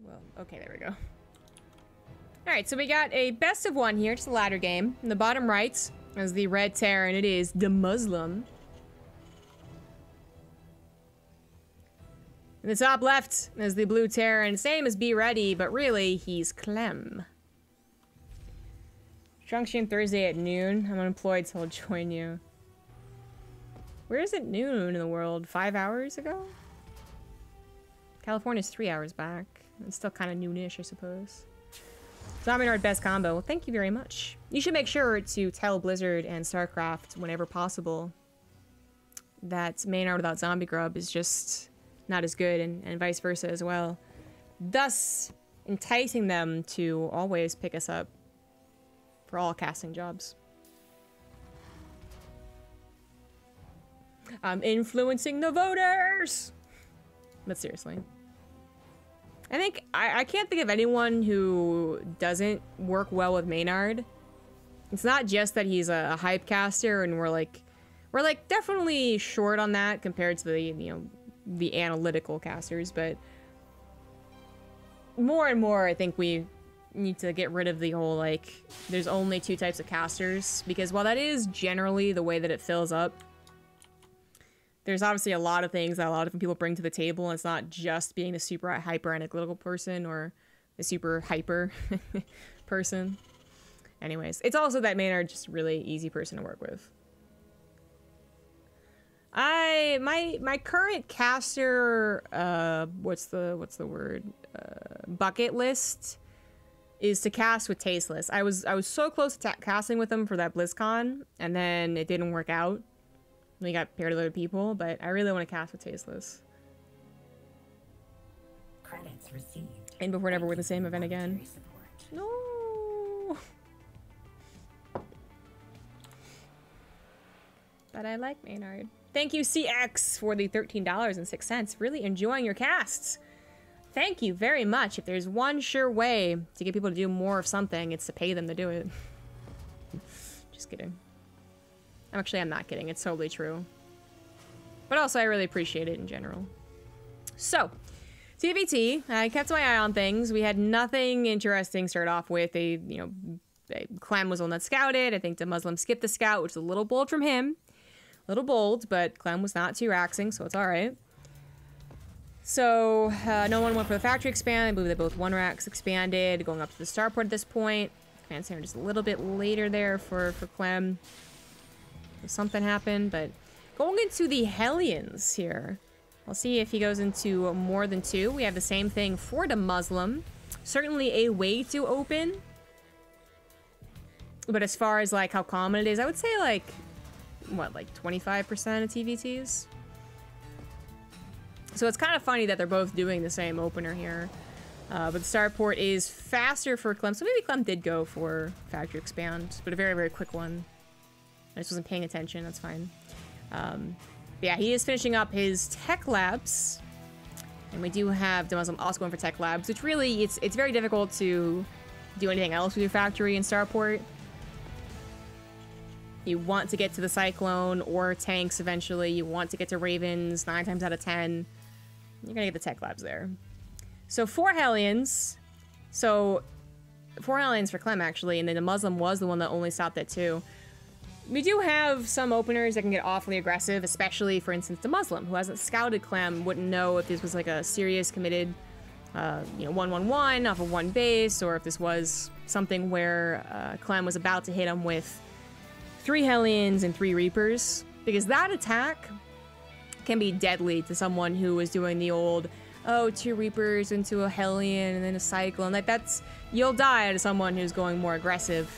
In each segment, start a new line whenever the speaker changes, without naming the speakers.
Well, okay, there we go. Alright, so we got a best of one here, just a ladder game. In the bottom right is the red Terran, it is DeMuslim. In the top left is the blue Terran, same as Be Ready, but really, he's Clem. Junction Thursday at noon. I'm unemployed, so I'll join you. Where is it noon in the world? 5 hours ago? California's 3 hours back. It's still kind of noonish, I suppose. ZombieGrub best combo. Well, thank you very much. You should make sure to tell Blizzard and StarCraft whenever possible that Maynard without ZombieGrub is just not as good, and vice versa as well. Thus, enticing them to always pick us up for all casting jobs. I'm influencing the voters! But seriously. I think, I can't think of anyone who doesn't work well with Maynard. It's not just that he's a hype caster and we're like definitely short on that compared to the, you know, the analytical casters, but more and more I think we need to get rid of the whole, like, there's only two types of casters, because while that is generally the way that it fills up, there's obviously a lot of things that a lot of different people bring to the table, and it's not just being the super hyper analytical person or the super hyper person. Anyways, it's also that Maynard's just a really easy person to work with. My current caster what's the word, bucket list is to cast with Tasteless. I was so close to casting with him for that BlizzCon, and then it didn't work out. We got paired with other people, but I really want to cast with Tasteless.
Credits received.
And before never we're the same event again. No. But I like Maynard. Thank you, CX, for the $13.06. Really enjoying your casts. Thank you very much. If there's one sure way to get people to do more of something, it's to pay them to do it. Just kidding. Actually, I'm not kidding. It's totally true. But also, I really appreciate it in general. So, TvT. I kept my eye on things. We had nothing interesting start off with. Clem was the one that scouted. I think DeMuslim skipped the scout, which is a little bold from him. A little bold, but Clem was not too raxing, so it's alright. So, no one went for the factory expand. I believe they both one rax expanded, going up to the starport at this point. Command center just a little bit later there for Clem. Something happened, but going into the Hellions here. We'll see if he goes into more than two. We have the same thing for DeMuslim. Certainly a way to open. But as far as like how common it is, I would say like, what, like 25% of TvTs? So it's kind of funny that they're both doing the same opener here. But the starport is faster for Clem. So maybe Clem did go for factory expand, but a very, very quick one. I just wasn't paying attention, that's fine. Yeah, he is finishing up his tech labs. And we do have DeMuslim also going for tech labs, which really, it's very difficult to do anything else with your factory and starport. You want to get to the Cyclone or tanks eventually. You want to get to Ravens 9 times out of 10. You're gonna get the tech labs there. So 4 Hellions. So 4 Hellions for Clem, actually, and then DeMuslim was the one that only stopped at 2. We do have some openers that can get awfully aggressive, especially, for instance, DeMuslim, who hasn't scouted Clem, wouldn't know if this was like a serious committed, 1-1-1 off of one base, or if this was something where Clem was about to hit him with 3 Hellions and 3 Reapers, because that attack can be deadly to someone who is doing the old, oh, 2 Reapers into a Hellion and then a Cyclone. Like, you'll die to someone who's going more aggressive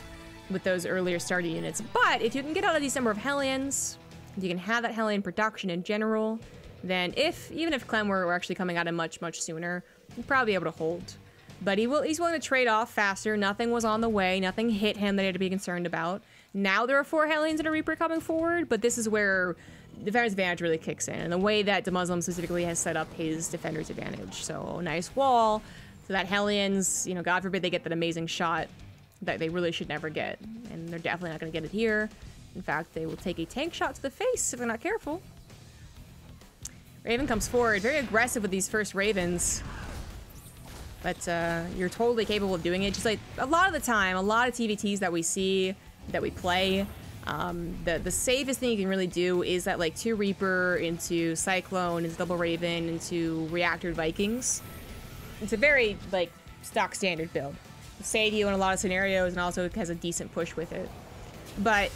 with those earlier starter units. But if you can get out a decent number of Hellions, if you can have that Hellion production in general, then even if Clem were actually coming at him much, much sooner, he'd probably be able to hold. But he's willing to trade off faster. Nothing was on the way. Nothing hit him that he had to be concerned about. Now there are 4 Hellions and a Reaper coming forward, but this is where Defender's Advantage really kicks in, and the way that DeMuslim specifically has set up his Defender's Advantage. So, a nice wall, so that Hellions, God forbid they get that amazing shot that they really should never get, and they're definitely not going to get it here. In fact, they will take a tank shot to the face if they're not careful. Raven comes forward, very aggressive with these first Ravens. but you're totally capable of doing it. Just like a lot of the time, a lot of TvTs that we see, that we play, the safest thing you can really do is that like 2 Reaper into Cyclone, into Double Raven, into Reactor Vikings. It's a very like stock standard build. Save you in a lot of scenarios and also has a decent push with it. But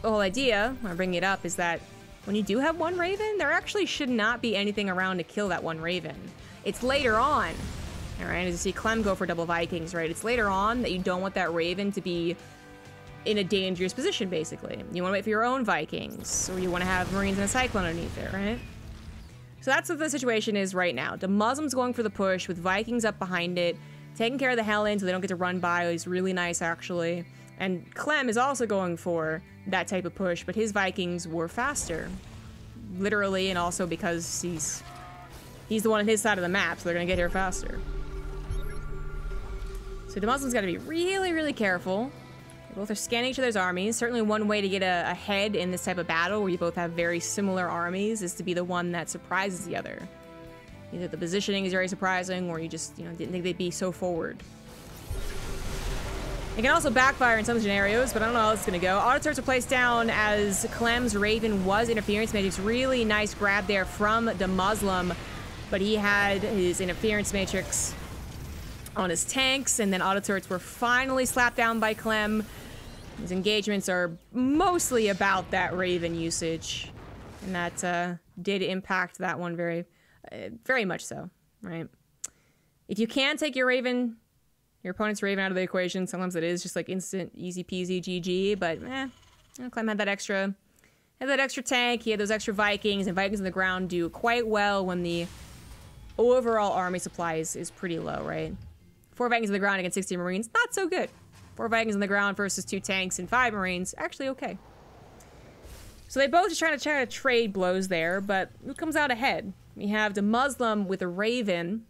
the whole idea, when I'm bringing it up, is that when you do have 1 Raven, there actually should not be anything around to kill that 1 Raven. It's later on, all right, as you see Clem go for double Vikings, right? It's later on that you don't want that Raven to be in a dangerous position, basically. You want to wait for your own Vikings, or you want to have Marines and a Cyclone underneath it, right? So that's what the situation is right now. DeMuslim's going for the push with Vikings up behind it, taking care of the Hellions so they don't get to run by. He's really nice, actually. And Clem is also going for that type of push, but his Vikings were faster. Literally, and also because he's the one on his side of the map, so they're gonna get here faster. So DeMuslim's gotta be really, really careful. They both are scanning each other's armies. Certainly one way to get ahead in this type of battle, where you both have very similar armies, is to be the one that surprises the other. Either the positioning is very surprising, or you just, you know, didn't think they'd be so forward. It can also backfire in some scenarios, but I don't know how it's gonna go. Auto turrets are placed down as Clem's Raven was interference matrix. Really nice grab there from DeMuslim, but he had his interference matrix on his tanks, and then auto turrets were finally slapped down by Clem. His engagements are mostly about that Raven usage, and that did impact that one very much so, right? If you can take your Raven, your opponent's Raven out of the equation, sometimes it is just like instant, easy peasy GG, but you know, Clem had that extra tank, he had those extra Vikings, and Vikings on the ground do quite well when the overall army supplies is pretty low, right? 4 Vikings on the ground against 60 Marines, not so good. 4 Vikings on the ground versus 2 tanks and 5 Marines, actually okay. So they both just trying to trade blows there, but who comes out ahead? We have DeMuslim with a Raven,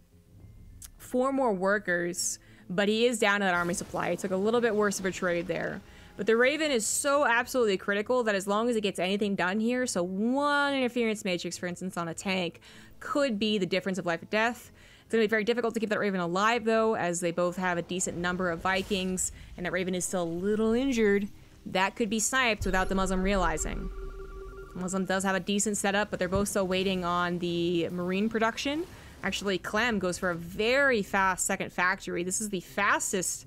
4 more workers, but he is down to that army supply. It took a little bit worse of a trade there. But the Raven is so absolutely critical that as long as it gets anything done here, so 1 interference matrix, for instance, on a tank, could be the difference of life or death. It's going to be very difficult to keep that Raven alive, though, as they both have a decent number of Vikings, and that Raven is still a little injured. That could be sniped without DeMuslim realizing. DeMuslim does have a decent setup, but they're both still waiting on the Marine production. Actually, Clem goes for a very fast second factory. This is the fastest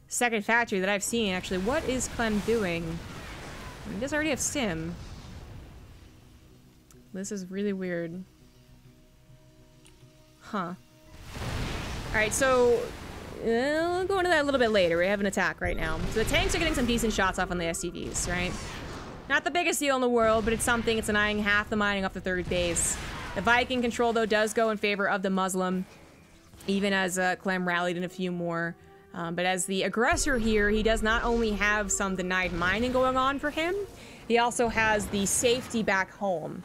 second factory that I've seen. Actually, what is Clem doing? He does already have Stim. This is really weird. Huh. Alright, so we'll go into that a little bit later. We have an attack right now. So the tanks are getting some decent shots off on the SCVs, right? Not the biggest deal in the world, but it's something. It's denying half the mining off the 3rd base. The Viking control, though, does go in favor of DeMuslim, even as Clem rallied in a few more. But as the aggressor here, he does not only have some denied mining going on for him, he also has the safety back home.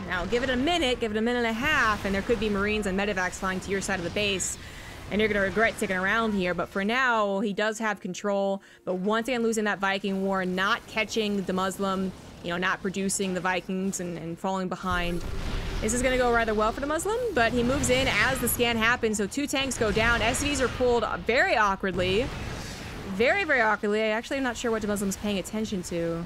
Now, give it a minute and a half, and there could be Marines and medevacs flying to your side of the base, and you're going to regret sticking around here. But for now, he does have control. But once again, losing that Viking war, not catching DeMuslim, you know, not producing the Vikings and falling behind. This is going to go rather well for DeMuslim, but he moves in as the scan happens, so 2 tanks go down. SCVs are pulled very awkwardly. Very, very awkwardly. I actually am not sure what DeMuslim's paying attention to.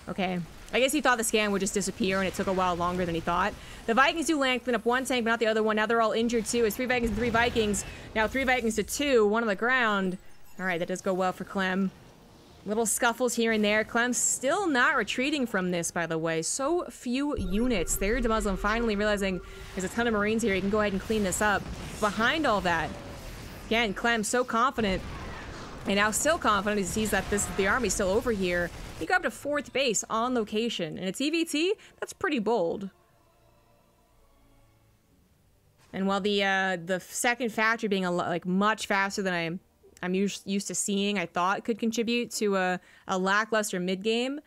Okay. I guess he thought the scan would just disappear, and it took a while longer than he thought. The Vikings do land, clean up 1 tank, but not the other one. Now they're all injured, too. It's 3 Vikings and 3 Vikings. Now 3 Vikings to 2, 1 on the ground. All right, that does go well for Clem. Little scuffles here and there. Clem's still not retreating from this, by the way. So few units. There, DeMuslim finally realizing there's a ton of Marines here. He can go ahead and clean this up. Behind all that, again, Clem's so confident, and now still confident. He sees that the army's still over here. He grabbed a 4th base on location. And a TvT, that's pretty bold. And while the second factory being much faster than I'm used to seeing, I thought could contribute to a lackluster mid-game.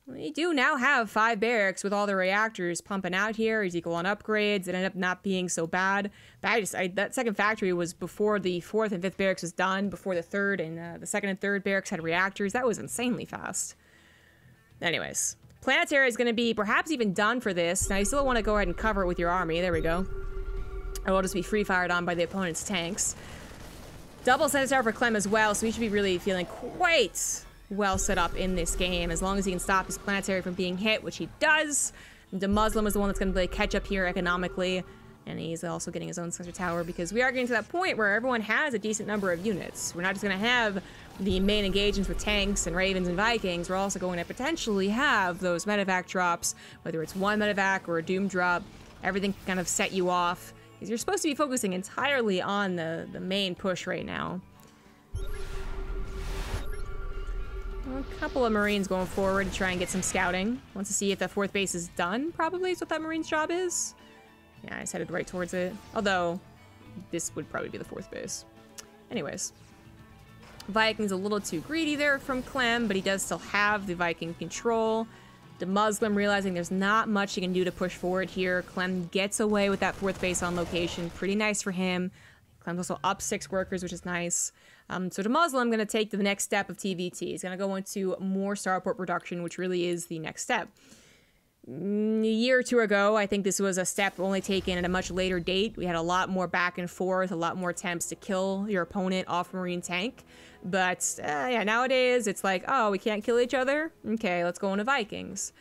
We do now have 5 barracks with all the reactors pumping out here. He's equal on upgrades. It ended up not being so bad. But that second factory was before the 4th and 5th barracks was done, before the 3rd and the 2nd and 3rd barracks had reactors. That was insanely fast. Anyways, Planetary is going to be perhaps even done for this. Now, you still want to go ahead and cover it with your army. There we go. Or will just be free fired on by the opponent's tanks. Double set star for Clem as well, so he should be really feeling quite well set up in this game, as long as he can stop his planetary from being hit, which he does. DeMuslim is the one that's going to play catch up here economically, and he's also getting his own sector tower, because we are getting to that point where everyone has a decent number of units. We're not just going to have the main engagements with tanks and Ravens and Vikings, we're also going to potentially have those medevac drops, whether it's one medevac or a Doom drop. Everything can kind of set you off, because you're supposed to be focusing entirely on the main push right now. A couple of Marines going forward to try and get some scouting. Wants to see if that 4th base is done, probably is what that Marine's job is. Yeah, I just headed right towards it. Although, this would probably be the 4th base. Anyways. Viking's a little too greedy there from Clem, but he does still have the Viking control. DeMuslim realizing there's not much he can do to push forward here. Clem gets away with that 4th base on location. Pretty nice for him. Clem's also up 6 workers, which is nice. So DeMuslim going to take the next step of TvT. He's going to go into more starport production, which really is the next step. A year or two ago, I think this was a step only taken at a much later date. We had a lot more back and forth, a lot more attempts to kill your opponent off Marine tank. But yeah, nowadays it's like, oh, we can't kill each other? Okay, let's go into Vikings.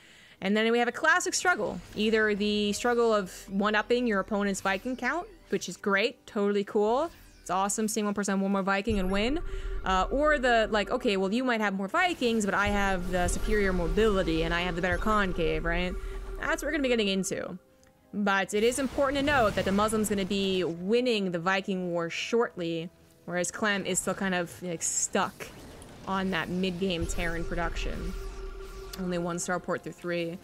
And then we have a classic struggle. Either the struggle of one-upping your opponent's Viking count, which is great, totally cool. It's awesome seeing one person have one more Viking and win. Or the, like, okay, well, you might have more Vikings, but I have the superior mobility and I have the better concave, right? That's what we're going to be getting into. But it is important to note that DeMuslim's going to be winning the Viking War shortly, whereas Clem is still kind of like stuck on that mid-game Terran production. Only 1 starport through 3.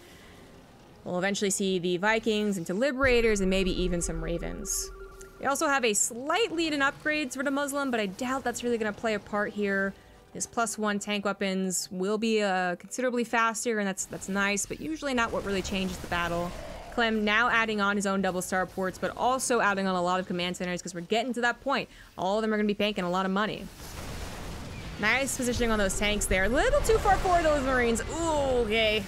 We'll eventually see the Vikings into Liberators and maybe even some Ravens. They also have a slight lead in upgrades for DeMuslim, but I doubt that's really going to play a part here. His +1 tank weapons will be considerably faster, and that's nice, but usually not what really changes the battle. Clem now adding on his own double starports, but also adding on a lot of command centers, because we're getting to that point. All of them are going to be banking a lot of money. Nice positioning on those tanks there. A little too far forward, those Marines. Ooh, okay.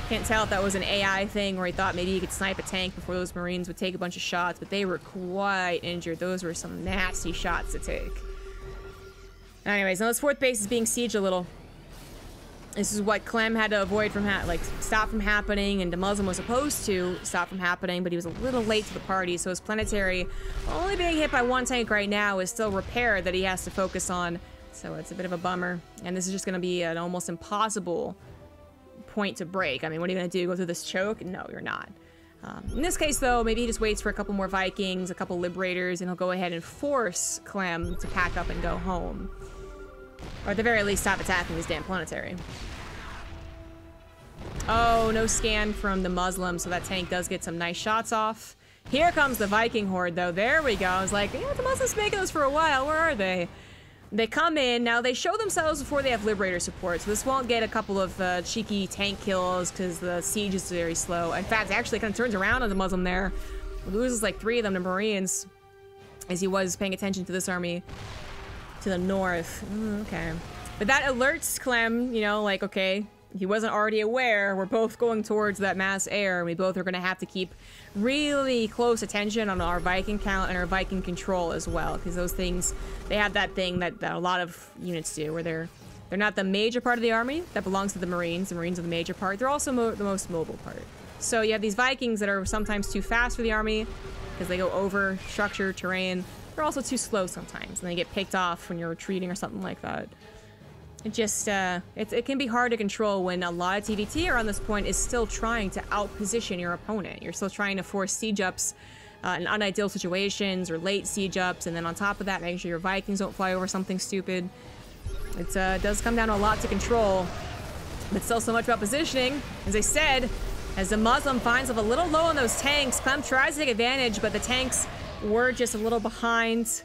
Can't tell if that was an AI thing where he thought maybe he could snipe a tank before those Marines would take a bunch of shots, but they were quite injured. Those were some nasty shots to take. Anyways, now this 4th base is being sieged a little. This is what Clem had to avoid from, stop from happening, and DeMuslim was supposed to stop from happening, but he was a little late to the party, so his planetary, only being hit by 1 tank right now, is still repair that he has to focus on, so it's a bit of a bummer. And this is just going to be an almost impossible point to break. I mean, what are you going to do? Go through this choke? No, you're not. In this case, though, maybe he just waits for a couple more Vikings, a couple Liberators, and he'll go ahead and force Clem to pack up and go home. Or at the very least, stop attacking his damn planetary. Oh, no scan from the Muslim, so that tank does get some nice shots off. Here comes the Viking horde, though. There we go. I was like, yeah, the Muslims making this for a while. Where are they? They come in. Now, they show themselves before they have Liberator support, so this won't get a couple of cheeky tank kills because the siege is very slow. In fact, it actually kind of turns around on the Muslim there. Loses like 3 of them to Marines as he was paying attention to this army to the north. Okay. But that alerts Clem, you know, like, okay, he wasn't already aware. We're both going towards that mass air, and we both are going to have to keep really close attention on our Viking count and our Viking control as well, because those things, they have that thing that a lot of units do, where they're not the major part of the army. That belongs to the Marines. The Marines are the major part. They're also the most mobile part. So you have these Vikings that are sometimes too fast for the army, because they go over structure, terrain. They're also too slow sometimes, and they get picked off when you're retreating or something like that. It just, it can be hard to control when a lot of TvT around this point is still trying to outposition your opponent. You're still trying to force siege ups in unideal situations or late siege ups, and then on top of that, making sure your Vikings don't fly over something stupid. It does come down to a lot to control, but still so much about positioning. As I said, as the Muslim finds himself a little low on those tanks, Clem tries to take advantage, but the tanks were just a little behind.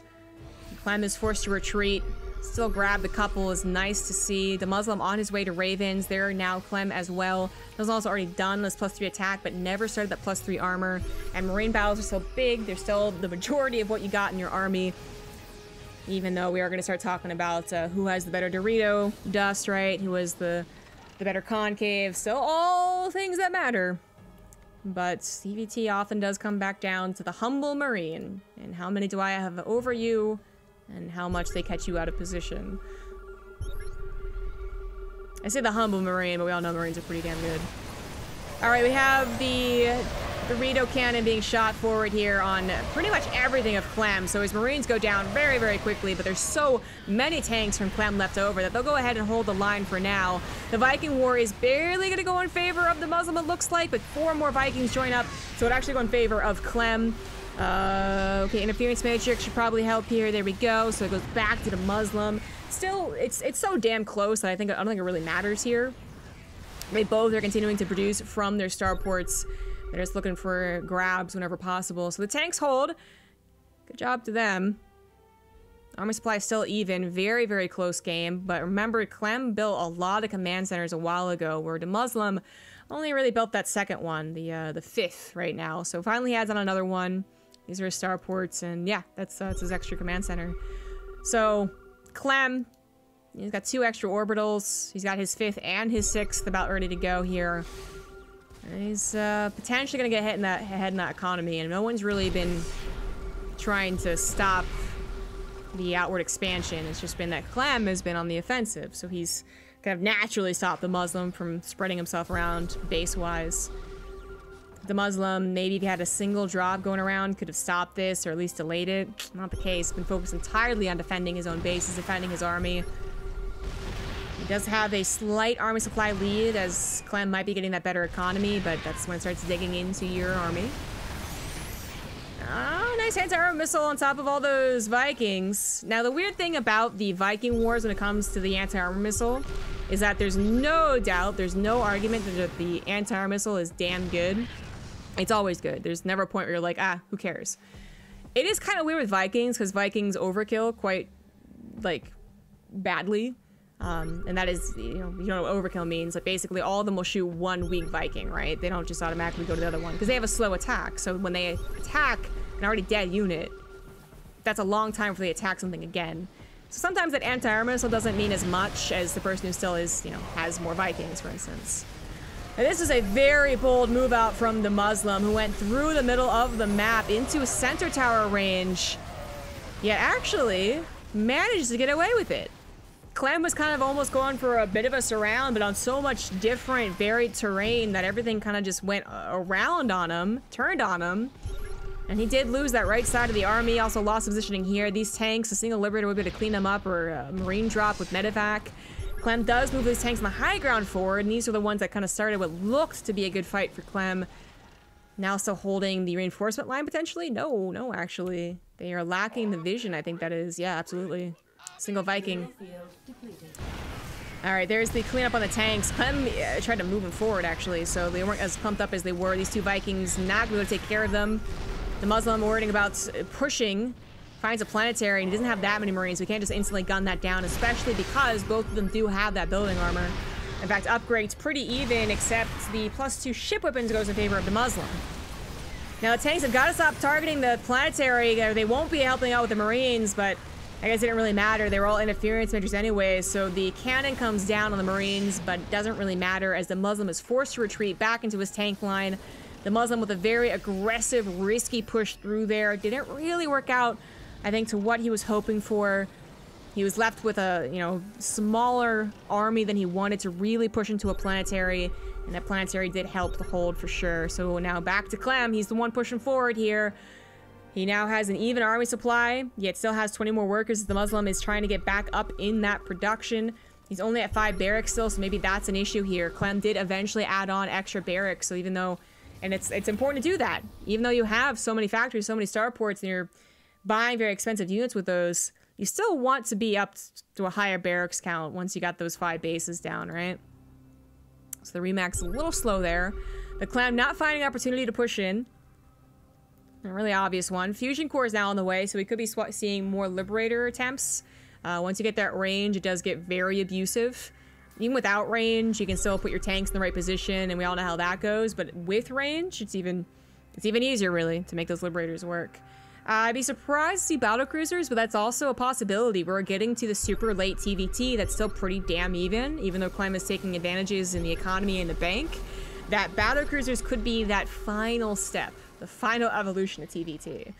Clem is forced to retreat. Still grabbed a couple, is nice to see. DeMuslim on his way to Ravens. There now Clem as well. DeMuslim's already done this +3 attack, but never started that +3 armor. And Marine battles are so big, they're still the majority of what you got in your army. Even though we are going to start talking about who has the better Dorito dust, right? Who has the better concave. So all things that matter. But TvT often does come back down to the humble Marine. And how many do I have over you, and how much they catch you out of position. I say the humble Marine, but we all know Marines are pretty damn good. Alright, we have the Dorito cannon being shot forward here on pretty much everything of Clem. So his Marines go down very, very quickly, but there's so many tanks from Clem left over that they'll go ahead and hold the line for now. The Viking war is barely going to go in favor of the Muslim, it looks like, but 4 more Vikings join up, so it actually go in favor of Clem. Okay, interference matrix should probably help here. There we go. So it goes back to the Muslim. Still, it's so damn close that I don't think it really matters here. They both are continuing to produce from their starports. They're just looking for grabs whenever possible. So the tanks hold. Good job to them. Army supply is still even. Very, very close game. But remember, Clem built a lot of command centers a while ago, where DeMuslim only really built that second one, the 5th right now. So finally adds on another one. These are his starports, and yeah, that's his extra command center. So Clem, he's got 2 extra orbitals. He's got his 5th and his 6th about ready to go here. And he's potentially going to get ahead in that economy, and no one's really been trying to stop the outward expansion. It's just been that Clem has been on the offensive, so he's kind of naturally stopped the Muslim from spreading himself around base-wise. The Muslim, maybe if he had a single drop going around, could have stopped this or at least delayed it. Not the case. Been focused entirely on defending his own bases, defending his army. He does have a slight army supply lead, as Clem might be getting that better economy, but that's when it starts digging into your army. Oh, nice anti-armor missile on top of all those Vikings. Now, the weird thing about the Viking wars when it comes to the anti-armor missile is that there's no doubt, there's no argument that the anti-armor missile is damn good. It's always good. There's never a point where you're like, ah, who cares? It is kind of weird with Vikings, because Vikings overkill quite, like, badly. And that is, you know what overkill means. Like, basically, all of them will shoot one weak Viking, right? They don't just automatically go to the other one, because they have a slow attack. So when they attack an already dead unit, that's a long time before they attack something again. So sometimes that anti-armor missile doesn't mean as much as the person who still is, has more Vikings, for instance. Now, this is a very bold move out from the Muslim, who went through the middle of the map into a center tower range, yet actually managed to get away with it. Clem was kind of almost going for a bit of a surround, but on so much different, varied terrain that everything kind of just went around on him, turned on him. And he did lose that right side of the army, also lost positioning here. These tanks, a single Liberator would be able to clean them up, or a Marine drop with medevac. Clem does move these tanks on the high ground forward, and these are the ones that kind of started what looked to be a good fight for Clem. Now still holding the reinforcement line, potentially? No, actually. They are lacking the vision, I think that is. Yeah, absolutely. Single Viking. Alright, there's the cleanup on the tanks. Clem tried to move them forward, actually, so they weren't as pumped up as they were. These 2 Vikings not going to be able to take care of them. The Muslim worrying about pushing, finds a planetary, and he doesn't have that many Marines, so we can't just instantly gun that down, especially because both of them do have that building armor. In fact, upgrades pretty even, except the +2 ship weapons goes in favor of the Muslim. Now, the tanks have got to stop targeting the planetary, or they won't be helping out with the Marines, but I guess it didn't really matter. They were all interference measures anyway, so the cannon comes down on the Marines, but it doesn't really matter as the Muslim is forced to retreat back into his tank line. The Muslim with a very aggressive, risky push through there. Didn't really work out, I think, to what he was hoping for. He was left with a, smaller army than he wanted to really push into a planetary, and that planetary did help the hold for sure. So now back to Clem. He's the one pushing forward here. He now has an even army supply, yet still has 20 more workers. The Muslim is trying to get back up in that production. He's only at 5 barracks still, so maybe that's an issue here. Clem did eventually add on extra barracks, so even though, and it's important to do that, even though you have so many factories, so many starports, and you're buying very expensive units with those, you still want to be up to a higher barracks count once you got those 5 bases down, right? So the Remax a little slow there. The Clem not finding opportunity to push in. A really obvious one. Fusion core is now on the way, so we could be seeing more Liberator attempts. Once you get that range, it does get very abusive. Even without range, you can still put your tanks in the right position, and we all know how that goes. But with range, it's even easier, really, to make those Liberators work. I'd be surprised to see battlecruisers, but that's also a possibility. We're getting to the super late TvT that's still pretty damn even though Clem is taking advantages in the economy and the bank. that battlecruisers could be that final step, the final evolution of TvT.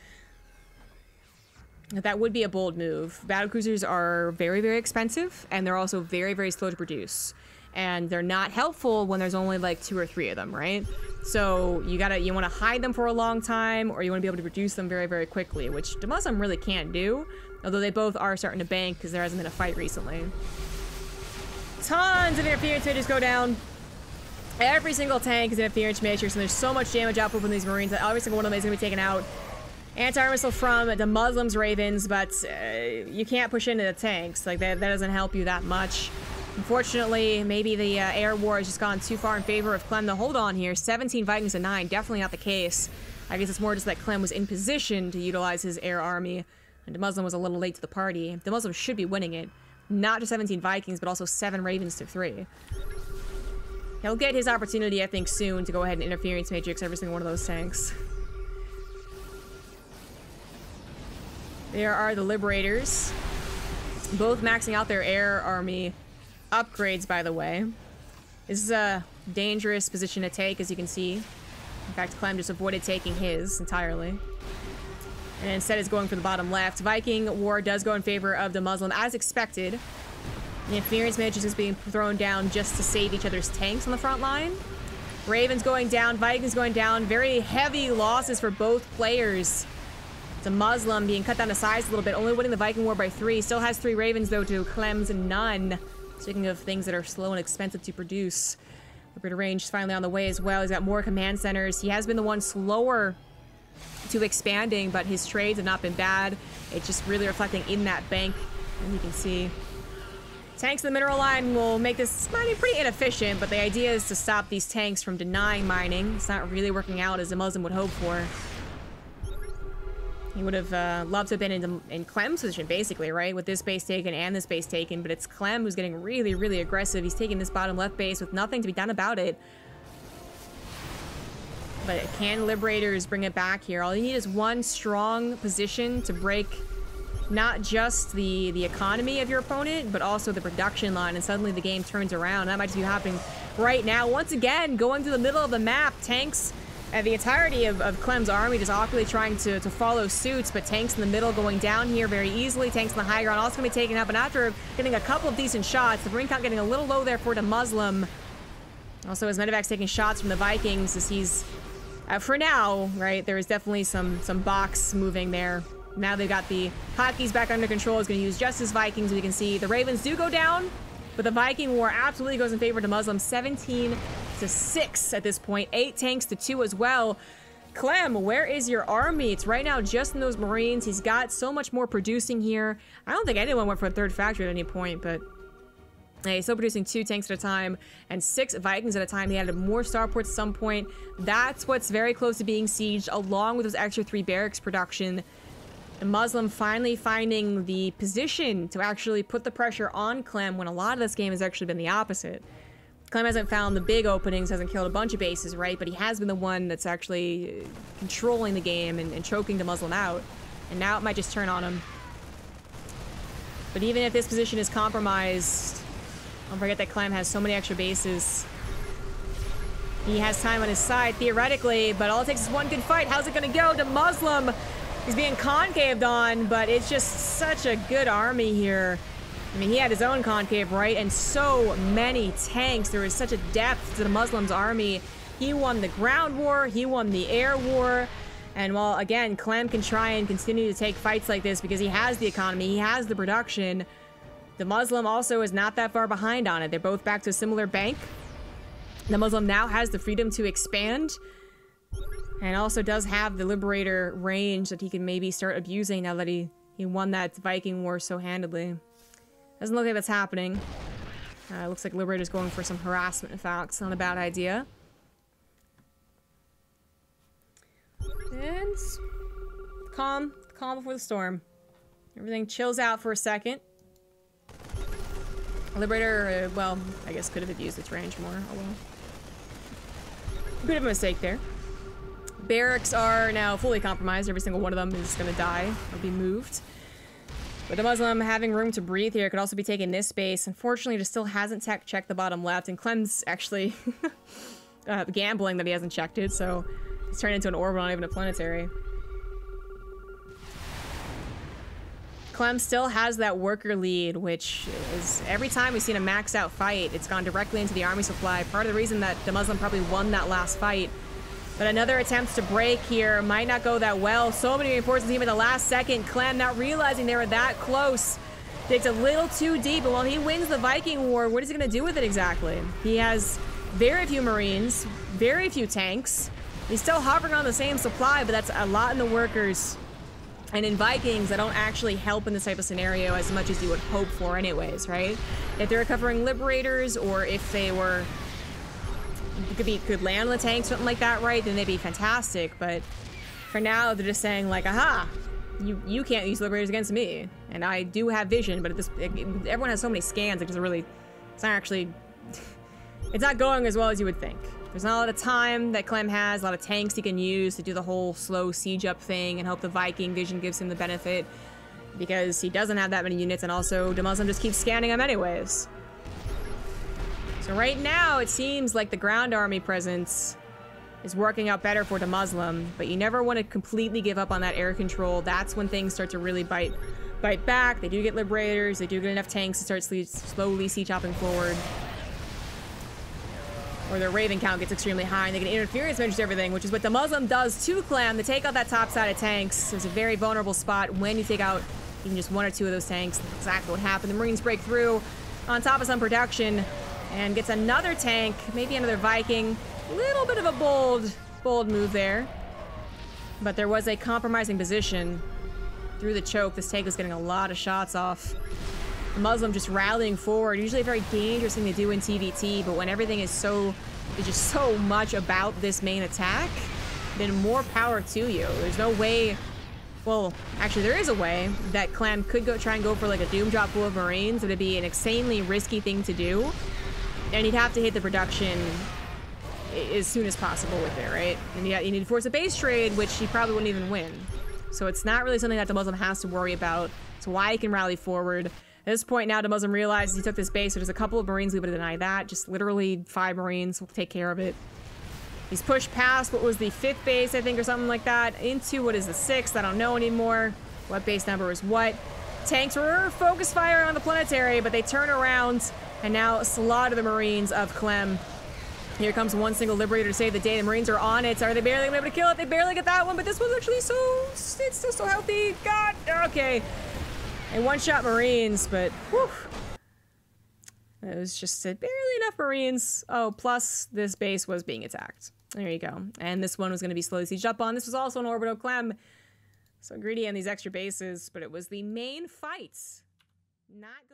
That would be a bold move. Battlecruisers are very, very expensive, and they're also very, very slow to produce. And they're not helpful when there's only like 2 or 3 of them, right? So you want to hide them for a long time, or you want to be able to produce them very, very quickly, which DeMuslim really can't do. Although they both are starting to bank because there hasn't been a fight recently. Tons of interference matrix go down. Every single tank is interference matrix, and there's so much damage output from these Marines that every single one of them is going to be taken out. Anti-air missile from DeMuslim's Ravens, but you can't push into the tanks. Like, that doesn't help you that much. Unfortunately, maybe the air war has just gone too far in favor of Clem to hold on here. 17 Vikings to 9, definitely not the case. I guess it's more just that Clem was in position to utilize his air army, and DeMuslim was a little late to the party. DeMuslim should be winning it. Not just 17 Vikings, but also 7 Ravens to 3. He'll get his opportunity, I think, soon to go ahead and interference matrix every single one of those tanks. There are the Liberators, both maxing out their air army upgrades, by the way. This is a dangerous position to take, as you can see. In fact, Clem just avoided taking his entirely. And instead is going for the bottom left. Viking War does go in favor of DeMuslim, as expected. The interference matrix is being thrown down just to save each other's tanks on the front line. Ravens going down, Vikings going down. Very heavy losses for both players. DeMuslim being cut down to size a little bit, only winning the Viking War by 3. Still has 3 Ravens, though, to Clem's none. Speaking of things that are slow and expensive to produce. Liberator range is finally on the way as well. He's got more command centers. He has been the one slower to expanding, but his trades have not been bad. It's just really reflecting in that bank, and you can see. Tanks in the mineral line will make this mining pretty inefficient, but the idea is to stop these tanks from denying mining. It's not really working out as DeMuslim would hope for. He would have loved to have been in Clem's position, basically, right? With this base taken and this base taken, but it's Clem who's getting really, really aggressive. He's taking this bottom left base with nothing to be done about it. But can Liberators bring it back here? All you need is one strong position to break not just the economy of your opponent, but also the production line, and suddenly the game turns around. That might just be happening right now. Once again, going to the middle of the map, tanks... And the entirety of Clem's army just awkwardly trying to follow suits, but tanks in the middle going down here very easily. Tanks in the high ground also going to be taken out, but after getting a couple of decent shots, the Marine count getting a little low there for DeMuslim. Also, as Medevac's taking shots from the Vikings, as he's, for now, right, there is definitely some box moving there. Now they've got the hotkeys back under control. He's going to use just his Vikings. We can see the Ravens do go down, but the Viking War absolutely goes in favor of DeMuslim. 17 to 6 at this point. 8 tanks to 2 as well. Clem, where is your army? It's right now just in those Marines. He's got so much more producing here. I don't think anyone went for a 3rd factory at any point, but he's still producing 2 tanks at a time and 6 Vikings at a time. He added more starports at some point. That's what's very close to being sieged, along with those extra 3 barracks production. DeMuslim finally finding the position to actually put the pressure on Clem when a lot of this game has actually been the opposite. Clem hasn't found the big openings, hasn't killed a bunch of bases, right? But he has been the one that's actually controlling the game and choking DeMuslim out. And now it might just turn on him. But even if this position is compromised, don't forget that Clem has so many extra bases. He has time on his side, theoretically, but all it takes is one good fight. How's it gonna go? DeMuslim is being concaved on, but it's just such a good army here. I mean, he had his own concave, right? And so many tanks. There was such a depth to DeMuslim's army. He won the ground war. He won the air war. And while, again, Clem can try and continue to take fights like this because he has the economy, he has the production, DeMuslim also is not that far behind on it. They're both back to a similar bank. DeMuslim now has the freedom to expand and also does have the Liberator range that he can maybe start abusing now that he won that Viking War so handedly. Doesn't look like that's happening. Looks like Liberator's going for some harassment, in fact. It's not a bad idea. And calm before the storm. Everything chills out for a second. Liberator, well, I guess could have abused its range more. Oh well. Bit of a mistake there. Barracks are now fully compromised. Every single one of them is going to die or be moved. But DeMuslim having room to breathe here could also be taking this space. Unfortunately, just still hasn't checked the bottom left. And Clem's actually gambling that he hasn't checked it, so he's turned into an orbital, not even a planetary. Clem still has that worker lead, which is every time we've seen a maxed out fight, it's gone directly into the army supply. Part of the reason that DeMuslim probably won that last fight. But another attempt to break here might not go that well. So many reinforcements even at the last second. Clem not realizing they were that close. Digs a little too deep, and while he wins the Viking War, what is he going to do with it exactly? He has very few Marines, very few tanks. He's still hovering on the same supply, but that's a lot in the workers. And in Vikings, that don't actually help in this type of scenario as much as you would hope for anyways, right? If they're recovering Liberators, or if they were... could land on the tank, something like that, right? Then they'd be fantastic, but for now, they're just saying, like, aha! You can't use Liberators against me. And I do have vision, but everyone has so many scans, it doesn't really... It's not actually... It's not going as well as you would think. There's not a lot of time that Clem has, a lot of tanks he can use to do the whole slow siege up thing and hope the Viking vision gives him the benefit, because he doesn't have that many units, and also DeMuslim just keeps scanning them anyways. So right now, it seems like the ground army presence is working out better for DeMuslim, but you never want to completely give up on that air control. That's when things start to really bite back. They do get Liberators, they do get enough tanks to start slowly siege hopping forward. Or their Raven count gets extremely high, and they get interference measures everything, which is what DeMuslim does to Clem. To take out that top side of tanks, it's a very vulnerable spot when you take out even just one or two of those tanks. That's exactly what happened. The Marines break through on top of some production and gets another tank, maybe another Viking. A little bit of a bold move there. But there was a compromising position through the choke. This tank was getting a lot of shots off. Muslim just rallying forward, usually a very dangerous thing to do in TvT, but when everything is just so much about this main attack, then more power to you. There's no way, well, actually there is a way that Clem could try and go for like a doom drop full of Marines, but it'd be an insanely risky thing to do, and he'd have to hit the production as soon as possible with it, right? And you need to force a base trade, which he probably wouldn't even win. So it's not really something that DeMuslim has to worry about. It's why he can rally forward. At this point now, DeMuslim realizes he took this base, so there's a couple of Marines we would deny that. Just literally 5 Marines will take care of it. He's pushed past what was the 5th base, I think, or something like that, into what is the 6th. I don't know anymore. What base number is what. Tanks were focus fire on the planetary, but they turn around and now slaughter the Marines of Clem. Here comes one single Liberator to save the day. The Marines are on it. Are they barely gonna be able to kill it? They barely get that one, but this one's actually it's still so healthy. God, okay. And one-shot Marines, but whew. It was just barely enough Marines. Oh, plus this base was being attacked. There you go. And this one was going to be slowly sieged up on. This was also an orbital Clem. So greedy on these extra bases, but it was the main fight. Not